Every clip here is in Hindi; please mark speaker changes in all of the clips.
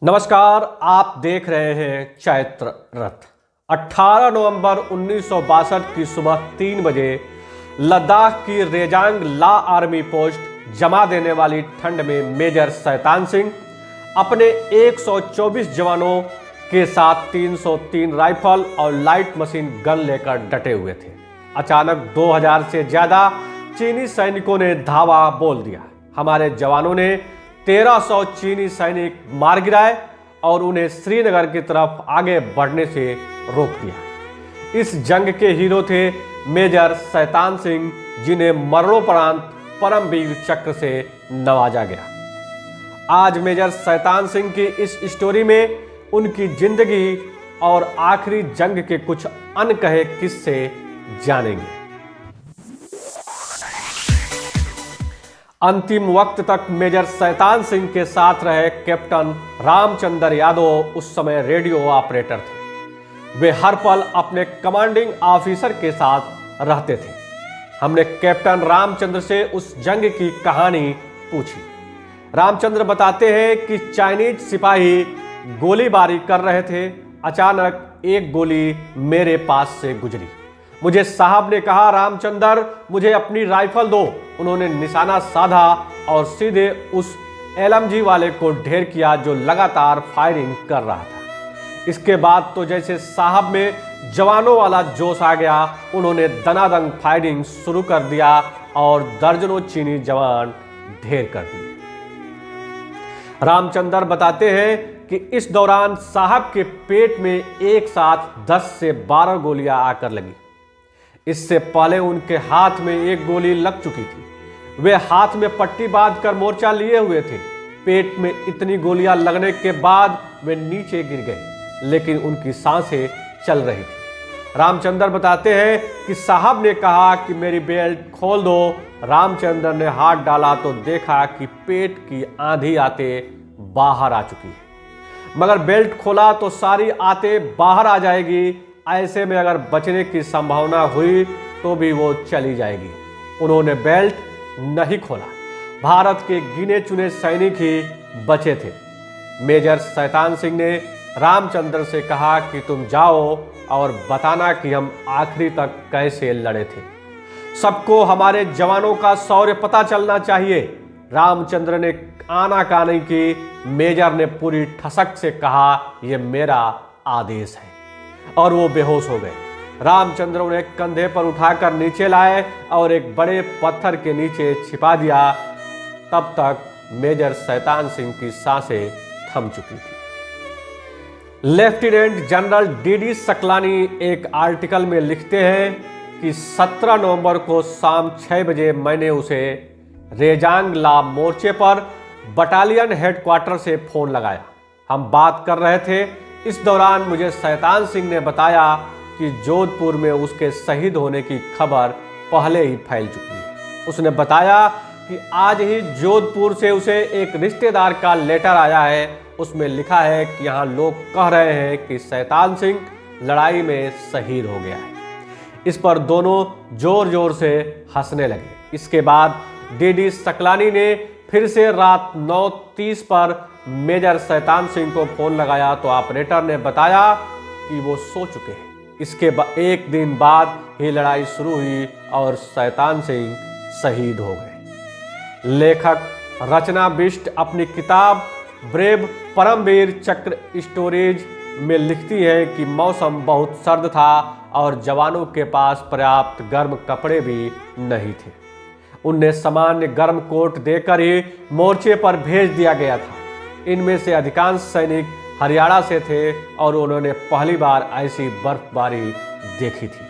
Speaker 1: नमस्कार, आप देख रहे हैं चैत्र रथ। 18 नवंबर 1962 की सुबह 3 बजे लद्दाख की रेजांग ला आर्मी पोस्ट जमा देने वाली ठंड में मेजर शैतान सिंह अपने 124 जवानों के साथ 303 राइफल और लाइट मशीन गन लेकर डटे हुए थे। अचानक 2000 से ज्यादा चीनी सैनिकों ने धावा बोल दिया। हमारे जवानों ने 1300 चीनी सैनिक मार गिराए और उन्हें श्रीनगर की तरफ आगे बढ़ने से रोक दिया। इस जंग के हीरो थे मेजर शैतान सिंह, जिन्हें मरणोपरांत परमवीर चक्र से नवाजा गया। आज मेजर शैतान सिंह की इस स्टोरी में उनकी जिंदगी और आखिरी जंग के कुछ अनकहे किस्से जानेंगे। अंतिम वक्त तक मेजर शैतान सिंह के साथ रहे कैप्टन रामचंद्र यादव उस समय रेडियो ऑपरेटर थे। वे हर पल अपने कमांडिंग ऑफिसर के साथ रहते थे। हमने कैप्टन रामचंद्र से उस जंग की कहानी पूछी। रामचंद्र बताते हैं कि चाइनीज सिपाही गोलीबारी कर रहे थे। अचानक एक गोली मेरे पास से गुजरी। मुझे साहब ने कहा, रामचंद्र मुझे अपनी राइफल दो। उन्होंने निशाना साधा और सीधे उस एलएमजी वाले को ढेर किया जो लगातार फायरिंग कर रहा था। इसके बाद तो जैसे साहब में जवानों वाला जोश आ गया। उन्होंने दनादन फायरिंग शुरू कर दिया और दर्जनों चीनी जवान ढेर कर दिए। रामचंद्र बताते हैं कि इस दौरान साहब के पेट में एक साथ 10 से 12 गोलियां आकर लगी। इससे पहले उनके हाथ में एक गोली लग चुकी थी। वे हाथ में पट्टी बांधकर मोर्चा लिए हुए थे। पेट में इतनी गोलियां लगने के बाद वे नीचे गिर गए, लेकिन उनकी सांसें चल रही थी। रामचंद्र बताते हैं कि साहब ने कहा कि मेरी बेल्ट खोल दो। रामचंद्र ने हाथ डाला तो देखा कि पेट की आंधी आते बाहर आ चुकी है। मगर बेल्ट खोला तो सारी आते बाहर आ जाएगी। ऐसे में अगर बचने की संभावना हुई तो भी वो चली जाएगी। उन्होंने बेल्ट नहीं खोला। भारत के गिने चुने सैनिक ही बचे थे। मेजर शैतान सिंह ने रामचंद्र से कहा कि तुम जाओ और बताना कि हम आखिरी तक कैसे लड़े थे। सबको हमारे जवानों का शौर्य पता चलना चाहिए। रामचंद्र ने आनाकानी की। मेजर ने पूरी ठसक से कहा, यह मेरा आदेश है, और वो बेहोश हो गए। रामचंद्र उन्हें कंधे पर उठाकर नीचे लाए और एक बड़े पत्थर के नीचे छिपा दिया। तब तक मेजर शैतान सिंह की सांसें थम चुकी थी। लेफ्टिनेंट जनरल डीडी सकलानी एक आर्टिकल में लिखते हैं कि 17 नवंबर को शाम 6 बजे मैंने उसे रेजांग ला मोर्चे पर बटालियन हेडक्वार्टर से फोन लगाया। हम बात कर रहे थे। इस दौरान मुझे शैतान सिंह ने बताया कि जोधपुर में उसके शहीद होने की खबर पहले ही फैल चुकी है। उसने बताया कि आज ही जोधपुर से उसे एक रिश्तेदार का लेटर आया है। उसमें लिखा है कि यहाँ लोग कह रहे हैं कि शैतान सिंह लड़ाई में शहीद हो गया है। इस पर दोनों जोर जोर से हंसने लगे। इसके बाद डीडी सकलानी ने फिर से रात 9:30 पर मेजर शैतान सिंह को फोन लगाया तो ऑपरेटर ने बताया कि वो सो चुके हैं। इसके एक दिन बाद ही लड़ाई शुरू हुई और शैतान सिंह शहीद हो गए। लेखक रचना बिष्ट अपनी किताब ब्रेव परमवीर चक्र स्टोरीज में लिखती है कि मौसम बहुत सर्द था और जवानों के पास पर्याप्त गर्म कपड़े भी नहीं थे। उन्हें सामान्य गर्म कोट देकर ही मोर्चे पर भेज दिया गया था। इनमें से अधिकांश सैनिक हरियाणा से थे और उन्होंने पहली बार ऐसी बर्फबारी देखी थी।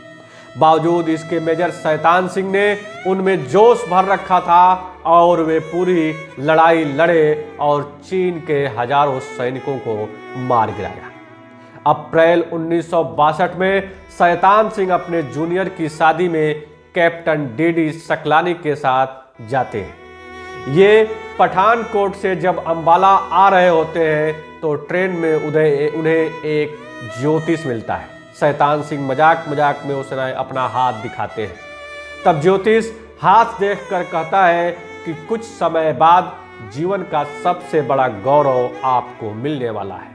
Speaker 1: बावजूद इसके मेजर शैतान सिंह ने उनमें जोश भर रखा था और वे पूरी लड़ाई लड़े और चीन के हजारों सैनिकों को मार गिराया। अप्रैल 1962 में शैतान सिंह अपने जूनियर की शादी में कैप्टन डीडी सकलानी के साथ जाते हैं। ये पठानकोट से जब अंबाला आ रहे होते हैं तो ट्रेन में उन्हें एक ज्योतिष मिलता है। शैतान सिंह मजाक मजाक में उसने अपना हाथ दिखाते हैं। तब ज्योतिष हाथ देखकर कहता है कि कुछ समय बाद जीवन का सबसे बड़ा गौरव आपको मिलने वाला है।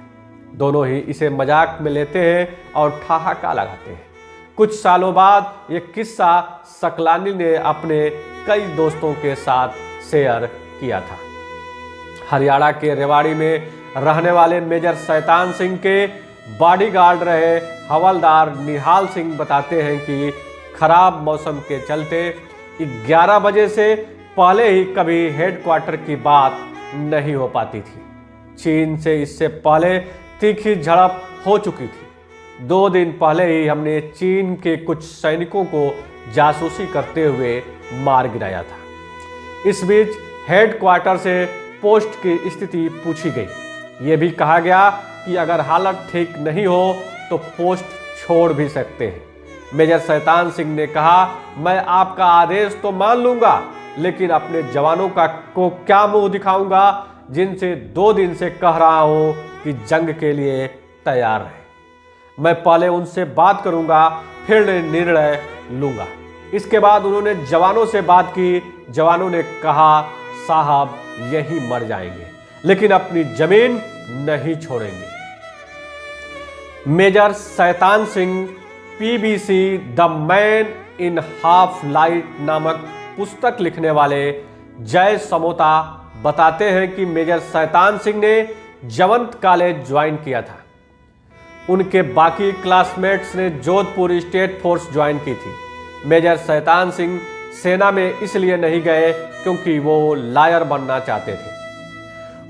Speaker 1: दोनों ही इसे मजाक में लेते हैं और ठहाका लगाते हैं। कुछ सालों बाद यह किस्सा सकलानी ने अपने कई दोस्तों के साथ शेयर किया था। हरियाणा के रेवाड़ी में रहने वाले मेजर शैतान सिंह के बॉडीगार्ड रहे हवलदार निहाल सिंह बताते हैं कि खराब मौसम के चलते 11 बजे से पहले ही कभी हेडक्वार्टर की बात नहीं हो पाती थी। चीन से इससे पहले तीखी झड़प हो चुकी थी। 2 दिन पहले ही हमने चीन के कुछ सैनिकों को जासूसी करते हुए मार गिराया था। इस बीच हेडक्वार्टर से पोस्ट की स्थिति पूछी गई। ये भी कहा गया कि अगर हालत ठीक नहीं हो तो पोस्ट छोड़ भी सकते हैं। मेजर शैतान सिंह ने कहा, मैं आपका आदेश तो मान लूंगा, लेकिन अपने जवानों को क्या मुंह दिखाऊंगा जिनसे 2 दिन से कह रहा हूं कि जंग के लिए तैयार रहे। मैं पहले उनसे बात करूंगा, फिर निर्णय लूंगा। इसके बाद उन्होंने जवानों से बात की। जवानों ने कहा, साहब यही मर जाएंगे, लेकिन अपनी जमीन नहीं छोड़ेंगे। Major Shaitan Singh PVC the man in half light नामक पुस्तक लिखने वाले जय समोता बताते हैं कि मेजर शैतान सिंह ने जवंत कॉलेज ज्वाइन किया था। उनके बाकी क्लासमेट्स ने जोधपुर स्टेट फोर्स ज्वाइन की थी। मेजर शैतान सिंह सेना में इसलिए नहीं गए क्योंकि वो लॉयर बनना चाहते थे।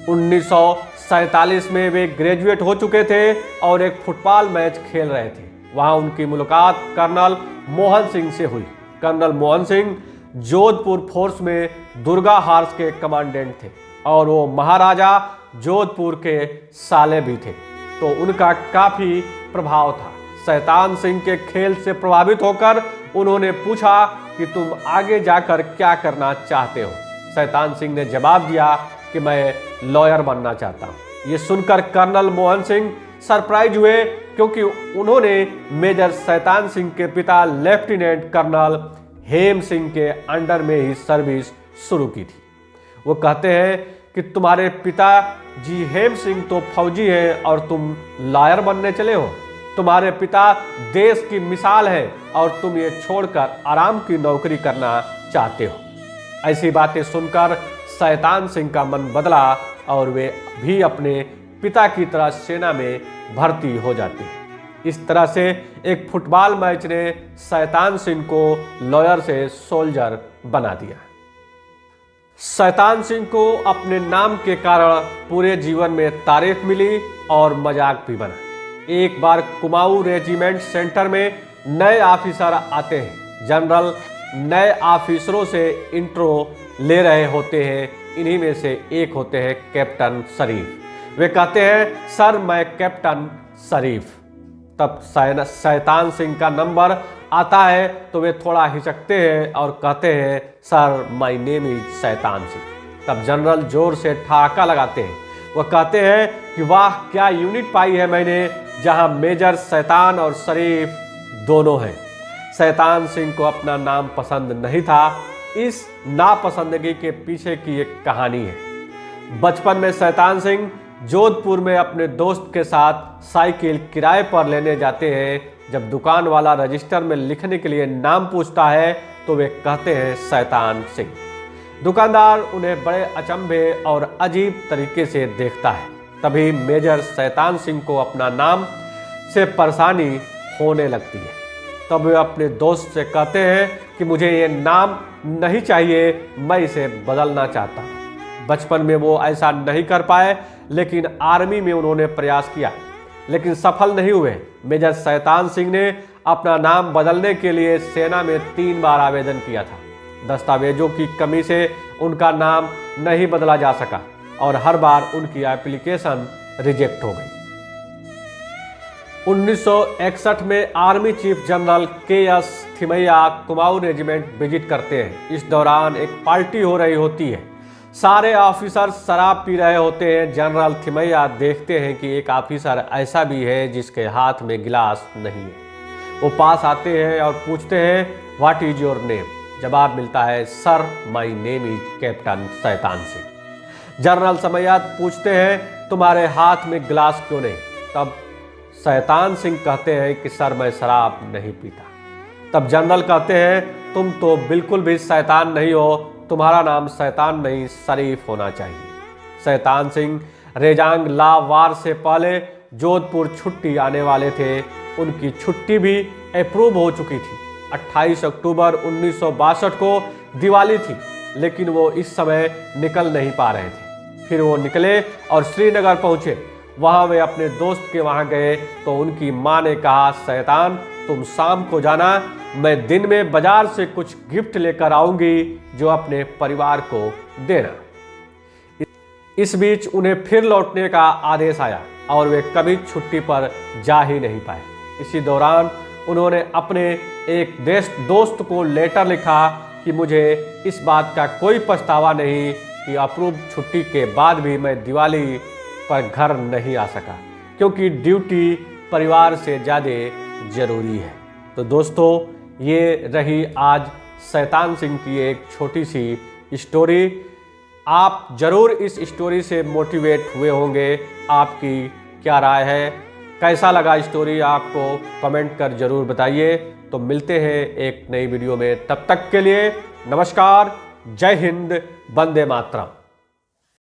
Speaker 1: 1947 में वे ग्रेजुएट हो चुके थे और एक फुटबॉल मैच खेल रहे थे। वहां उनकी मुलाकात कर्नल मोहन सिंह से हुई। कर्नल मोहन सिंह जोधपुर फोर्स में दुर्गा हार्स के कमांडेंट थे और वो महाराजा जोधपुर के साले भी थे, तो उनका काफी प्रभाव था। शैतान सिंह के खेल से प्रभावित होकर उन्होंने पूछा कि तुम आगे जाकर क्या करना चाहते हो। शैतान सिंह ने जवाब दिया कि मैं लॉयर बनना चाहता हूं। ये सुनकर कर्नल मोहन सिंह सरप्राइज हुए, क्योंकि उन्होंने मेजर शैतान सिंह के पिता लेफ्टिनेंट कर्नल हेम सिंह के अंडर में ही सर्विस शुरू की थी। वो कहते हैं कि तुम्हारे पिता जी हेम सिंह तो फौजी हैं और तुम लॉयर बनने चले हो। तुम्हारे पिता देश की मिसाल है और तुम ये छोड़कर आराम की नौकरी करना चाहते हो। ऐसी बातें सुनकर शैतान सिंह का मन बदला और वे भी अपने पिता की तरह सेना में भर्ती हो जाते हैं। इस तरह से एक फुटबॉल मैच ने शैतान सिंह को लॉयर से सोल्जर बना दिया। शैतान सिंह को अपने नाम के कारण पूरे जीवन में तारीफ मिली और मजाक भी बना। एक बार कुमाऊं रेजिमेंट सेंटर में नए ऑफिसर आते हैं। जनरल नए ऑफिसरों से इंट्रो ले रहे होते हैं। इन्हीं में से एक होते हैं कैप्टन शरीफ। वे कहते हैं, सर मैं कैप्टन शरीफ। तब शैतान सिंह का नंबर आता है तो वे थोड़ा हिचकते हैं और कहते हैं, sir my name is Shaitan Singh. तब जनरल जोर से ठहाका लगाते हैं। वह कहते हैं कि वाह, क्या यूनिट पाई है मैंने, जहां मेजर शैतान और शरीफ दोनों हैं। शैतान सिंह को अपना नाम पसंद नहीं था। इस नापसंदगी के पीछे की एक कहानी है। बचपन में शैतान सिंह जोधपुर में अपने दोस्त के साथ साइकिल किराए पर लेने जाते हैं। जब दुकान वाला रजिस्टर में लिखने के लिए नाम पूछता है तो वे कहते हैं शैतान सिंह। दुकानदार उन्हें बड़े अचंभे और अजीब तरीके से देखता है। तभी मेजर शैतान सिंह को अपना नाम से परेशानी होने लगती है। तब वे अपने दोस्त से कहते हैं कि मुझे ये नाम नहीं चाहिए, मैं इसे बदलना चाहता हूँ। बचपन में वो ऐसा नहीं कर पाए, लेकिन आर्मी में उन्होंने प्रयास किया, लेकिन सफल नहीं हुए। मेजर शैतान सिंह ने अपना नाम बदलने के लिए सेना में 3 बार आवेदन किया था। दस्तावेजों की कमी से उनका नाम नहीं बदला जा सका और हर बार उनकी एप्लीकेशन रिजेक्ट हो गई। 1961 में army chief general KS. Thimayya Kumaon regiment visit करते हैं। इस दौरान एक पार्टी हो रही होती है। सारे ऑफिसर शराब पी रहे होते हैं। जनरल थिमैया देखते हैं कि एक ऑफिसर ऐसा भी है जिसके हाथ में गिलास नहीं है। वो पास आते हैं और पूछते हैं, व्हाट इज योर नेम? जवाब मिलता है, sir my name is captain Shaitan Singh. General समैया पूछते हैं तुम्हारे हाथ में गिलास क्यों नहीं? तब शैतान सिंह कहते हैं कि सर मैं शराब नहीं पीता। तब जनरल कहते हैं तुम तो बिल्कुल भी शैतान नहीं हो, तुम्हारा नाम शैतान नहीं शरीफ होना चाहिए। शैतान सिंह रेजांग ला वार से पहले जोधपुर छुट्टी आने वाले थे। उनकी छुट्टी भी अप्रूव हो चुकी थी। 28 अक्टूबर 1962 को दिवाली थी, लेकिन वो इस समय निकल नहीं पा रहे थे। फिर वो निकले और श्रीनगर पहुंचे। वहां वे अपने दोस्त के वहां गए तो उनकी मां ने कहा, शैतान तुम शाम को जाना, मैं दिन में बाजार से कुछ गिफ्ट लेकर आऊंगी जो अपने परिवार को देना। इस बीच उन्हें फिर लौटने का आदेश आया और वे कभी छुट्टी पर जा ही नहीं पाए। इसी दौरान उन्होंने अपने एक दोस्त को लेटर लिखा कि मुझे इस बात का कोई पछतावा नहीं कि अप्रूव छुट्टी के बाद भी मैं दिवाली पर घर नहीं आ सका, क्योंकि ड्यूटी परिवार से ज़्यादा ज़रूरी है। तो दोस्तों, ये रही आज शैतान सिंह की एक छोटी सी स्टोरी। आप ज़रूर इस स्टोरी से मोटिवेट हुए होंगे। आपकी क्या राय है? कैसा लगा स्टोरी आपको? कमेंट कर ज़रूर बताइए। तो मिलते हैं एक नई वीडियो में, तब तक के लिए नमस्कार, जय हिंद, वंदे मातरम।